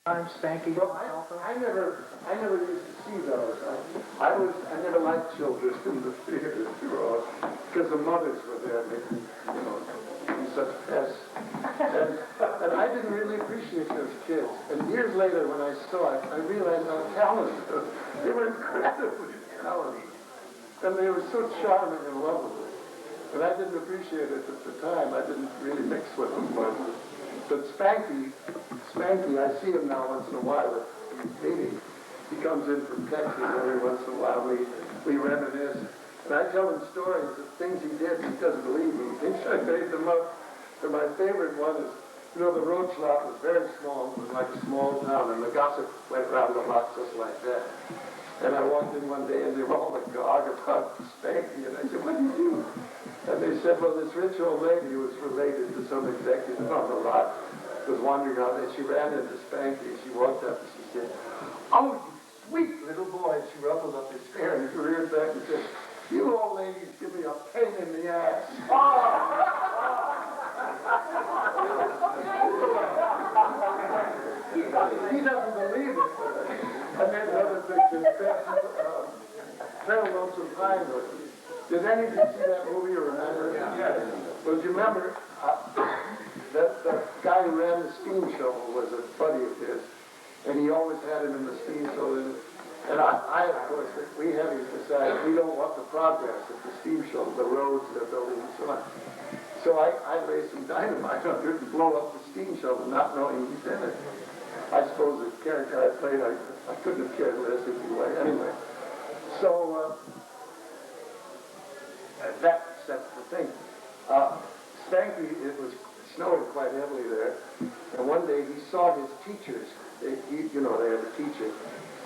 Spanky? Well, I never used to see those. I never liked children in the theater because the mothers were there making, such pests. And I didn't really appreciate those kids. And years later, when I saw it, I realized how talented they were. Incredibly talented, and they were so charming and lovable. But I didn't appreciate it at the time. I didn't really mix with them much. But Spanky, I see him now once in a while at these meetings. He comes in from Texas every once in a while. We reminisce. And I tell him stories of things he did, and he doesn't believe me. He thinks I made them up. And my favorite one is, the road shop was very small. It was like a small town, and the gossip went around the block just like that. And I walked in one day, and they were all agog about Spanky. And I said, what do you do? And they said, well, this rich old lady who was related to some executive on the lot was wandering out, and she ran into Spanky. She walked up, and she said, oh, you sweet little boy. And she ruffled up his hair, and he reared back and said, you old ladies give me a pain in the ass. He doesn't believe it. I made another picture. Very Lonesome Pine. Did any of you see that movie or remember? Yeah. Well, do you remember that the guy who ran the steam shovel was a buddy of his, and he always had him in the steam shovel. And I, of course, we heavies decided we don't want the progress of the steam shovel, the roads they're building and so on. So I laid some dynamite under it and blow up the steam shovel, not knowing he did it. I suppose the character I played, I couldn't have cared less anyway. Anyway, so that's the thing. Spanky, it was snowing quite heavily there, and one day he saw his teachers. They had a teacher,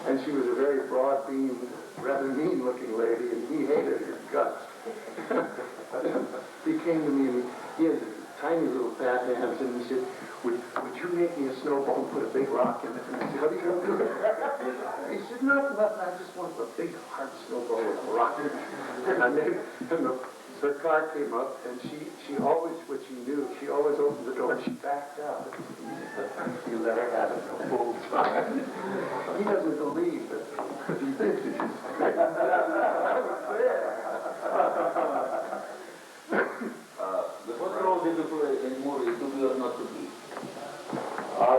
and she was a very broad-beamed, rather mean-looking lady, and he hated her guts. He came to me, and he has tiny little fat hands, and he said, would you make me a snowball and put a big rock in it? And I said, what are you going to do? He said, nothing, I just want a big hard snowball with a rock in it. And her car came up, and she always, what she knew, she always opened the door and she backed out. You let her have it the whole time. He doesn't believe that he did it. I was there. What role did you play in movies, To Be or Not To Be?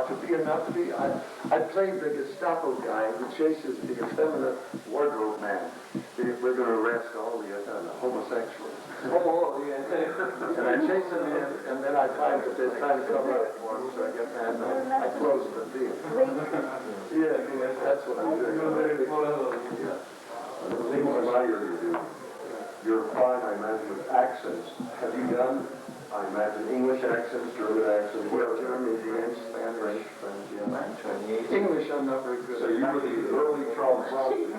To be or not to be, I played the Gestapo guy who chases the effeminate wardrobe man. We're going to arrest all the homosexuals. Oh, yeah. And I chase them in, and then I find that they're trying to cover up for him, so I get mad and I close the deal. Yeah, that's what I'm doing. Yeah. The thing what I hear you do, you're fine, I imagine, with accents. Have you done, I imagine, English accents, German accents? Well, German, French, Spanish, yeah. English, I'm not very good. So you were the early Charles Bronson.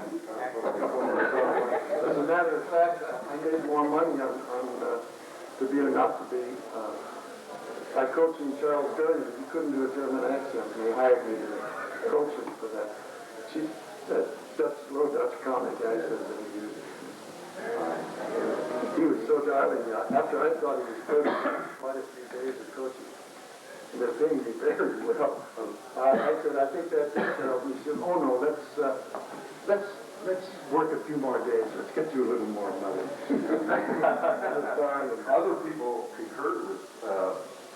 As a matter of fact, I made more money on To Be or Not To Be by coaching Charles Gurley. He couldn't do a German accent, and he hired me to coach him for that. That low Dutch comic accent that he used. He was so darling. After I thought he was good, quite a few days of coaching. And they're paying me very well. I said, I think that's it, Charles. He said, oh no, let's work a few more days. Let's get you a little more money. Other people concurred with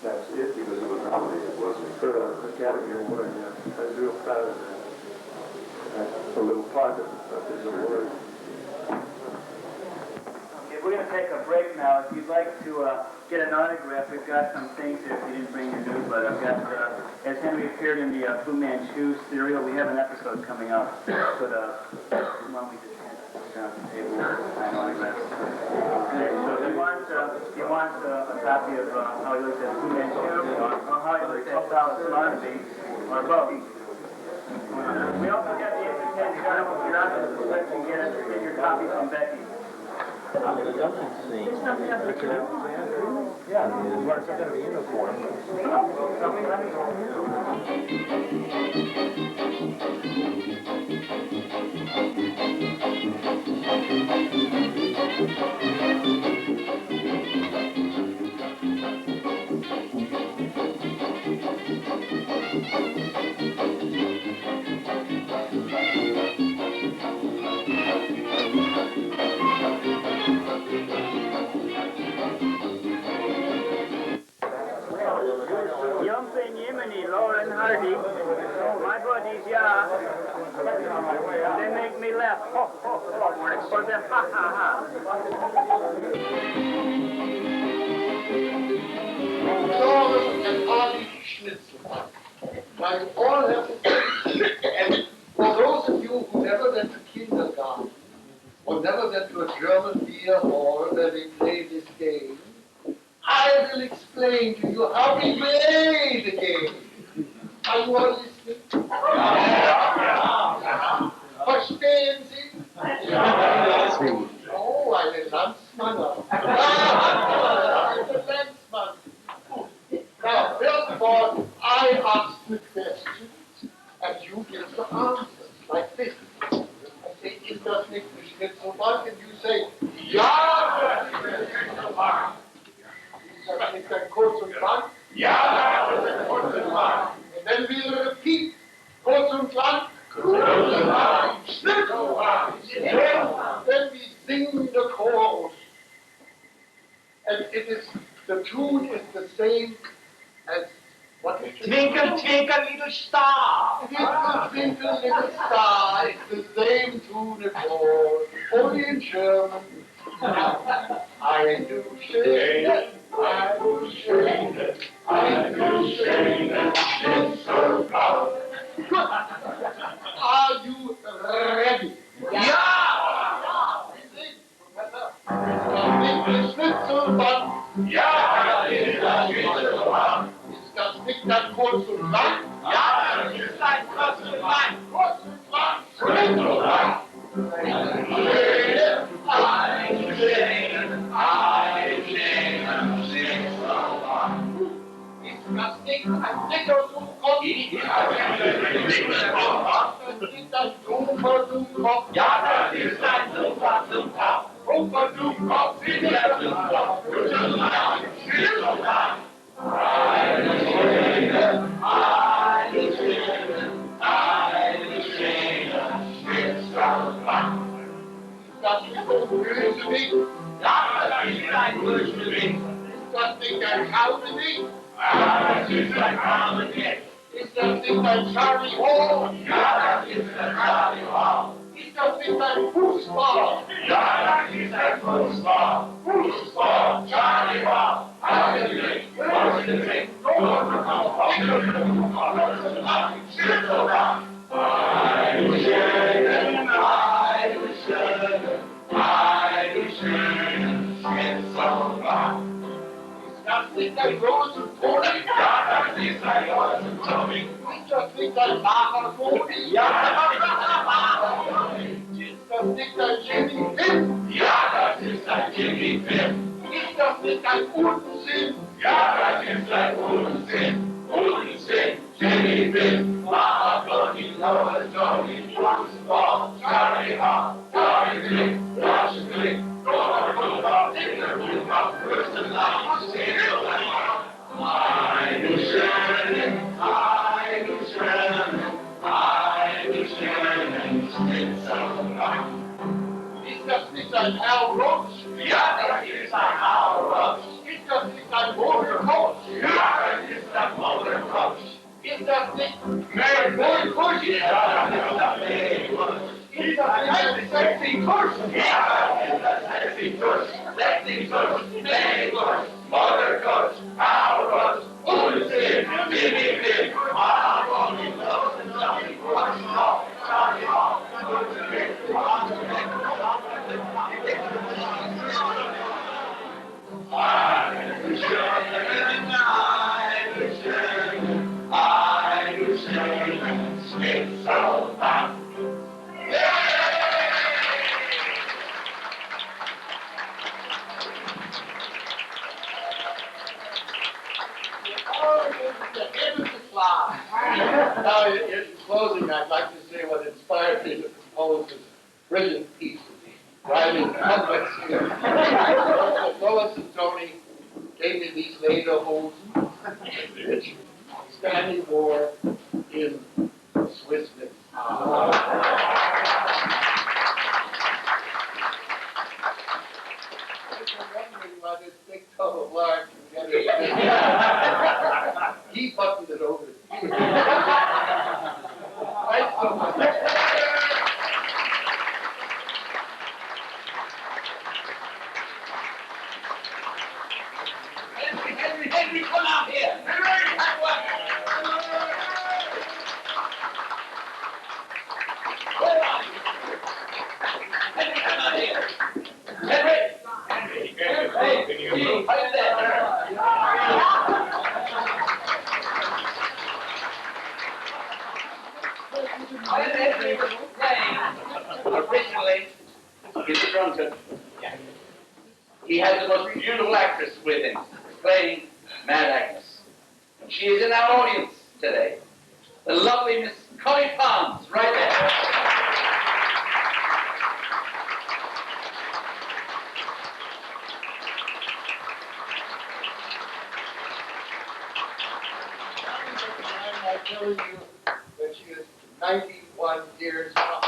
that's it because it was nominated, wasn't it? For the Academy Award, yeah. I was real proud of that. That's a little part of his award. Okay, we're going to take a break now. If you'd like to get an autograph, we've got some things here if you didn't bring your news, but I've got, as Henry appeared in the Fu Manchu serial, we have an episode coming out. But why don't we just go down to the table and sign autographs? Okay, so if you want a copy of How He Looked at Fu Manchu or How He Looked at Silas Barnaby, or both. We also got the entertainment journal if you're out there, so you can get your copy from Becky. The dungeon scene. Richard Alexander? Yeah, he works out of a uniform. Laurel and Hardy. My buddies, yeah. They make me laugh. Ho, ho, ho. For the ha, ha, ha. Laurel and Hardy Schnitzel. Now you all have to and for those of you who never went to kindergarten or never went to a German beer hall where they play this game, I will explain to you how we play the game. Are you all listening? Verstehen Sie? Oh, eine Landsmann. I'm a Landsmann. Now, first of all, I ask the questions, and you give the answers, like this. I say, is das nicht eine Schnitzelbank? And you say, ja, das ist eine Schnitzelbank. Ist das nicht ein Kurz und Lang? Ja, das ist ein Kurz und Lang. And then we'll repeat, Kurz und Lang, Kurz und Lang, Schnitzelbank. Then we sing the chorus. And it is, the tune is the same as what is it? Twinkle, twinkle, little star. Twinkle, twinkle, little star. It's the same tune at all, only in German. I do schöne, I do schöne, I do schöne, it's so proud. Good. Are you ready? Ja! Ist das Schnitzelbank? Ja, das ist ein Schnitzelbank. Ist das nicht ein Kurz und Lang? Ja, das ist ein Kurz und Lang. Kurz und Lang. Schnitzelbank. Schöne, Ein Schnitzelbank. ist das nicht ein dicker Dummkopf? Das ist ein dummer Dummkopf. Ja, das ist ein super Dummkopf. Dummer Dummkopf. Der Dummkopf. Schnitzelbank. Schnitzelbank. Das ist ein Bösewicht. Ja, das ist ein Bösewicht. Ist das nicht ein Kaudewicht? Ja, das ist ein Kaudewicht. Ist das nicht ein Charlie Hall? Ja, das ist ein Charlie Hall. Ist das nicht ein Fußballer? Ja, das ist ein Fußball. Fußball, Charlie Hall. Angedrückt, ausgedrückt, Schnitzelbank. Ein schönen, Schnitzelbank. Ist das nicht ein Rosentonig? Ja, das ist ein Rosentonig. Ist das nicht ein Marathoni? Ja, das Ist das nicht ein Jimmy Finn? Ja, das ist ein Jimmy Finn. Ist das nicht ein Unsinn? Ja, das ist ein Unsinn. Unsinn, Jimmy Finn. Marathoni, Laurel, Johnny, Fußball, Charlie Hall, Charlie Blick, Flaschenblick, Dorfdummer, Dingelblumer, Fürstenland, Schnitzelbank. Eine schöne, Schnitzelbank. Ist das nicht ein Herr Rutsch? Ja, das ist ein Hauer. Ist das nicht ein Modenkopf? Ja, das ist ein Modenkopf. Ist das nicht Mehlwurst. Ja, das ist ein Mehlwurst. Ist das nicht ein sexy Kusch? Ja, das ist ein sexy Kusch. Sexy Kusch, Mehlwurst, Modenkopf, Hauerwurst, Unsinn, Jimmy Finn, Mahagoni, Charlie Hall, Charlie Hall, eine schöne Schnitzelbank. Now, in closing, I'd like to say what inspired me to compose this brilliant piece of writing complex here. Lois and Tony gave me these lederhosen, which Stanley wore in Swiss Miss. If you're wondering why this big tub of lard can get it, he buttoned it over his ear. Thanks so much. Henry, come out here. Henry, have one. Where are you? Henry, come out here. Henry. Hey, you, right there. Henry was playing originally in the drunkard. He had the most beautiful actress with him, playing Mad Agnes. And she is in our audience today. The lovely Miss Connie Palms, right there. I'm telling you that she is 91 years old.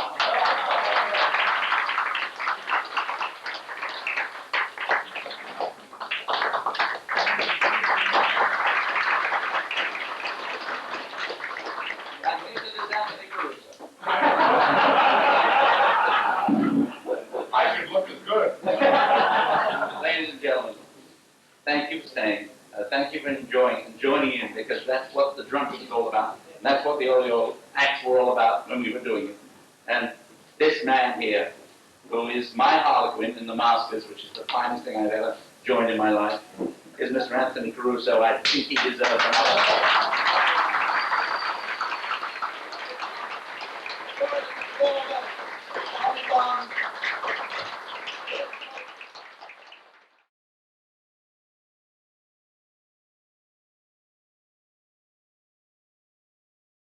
And this is Anthony Caruso. I should look as good. Ladies and gentlemen, thank you for staying. Thank you for enjoying and joining in, because that's what the drunkard is all about. And that's what the early acts were all about when we were doing it. And this man here, who is my Harlequin in the Masters, which is the finest thing I've ever joined in my life, is Mr. Anthony Caruso. I think he deserves an applause.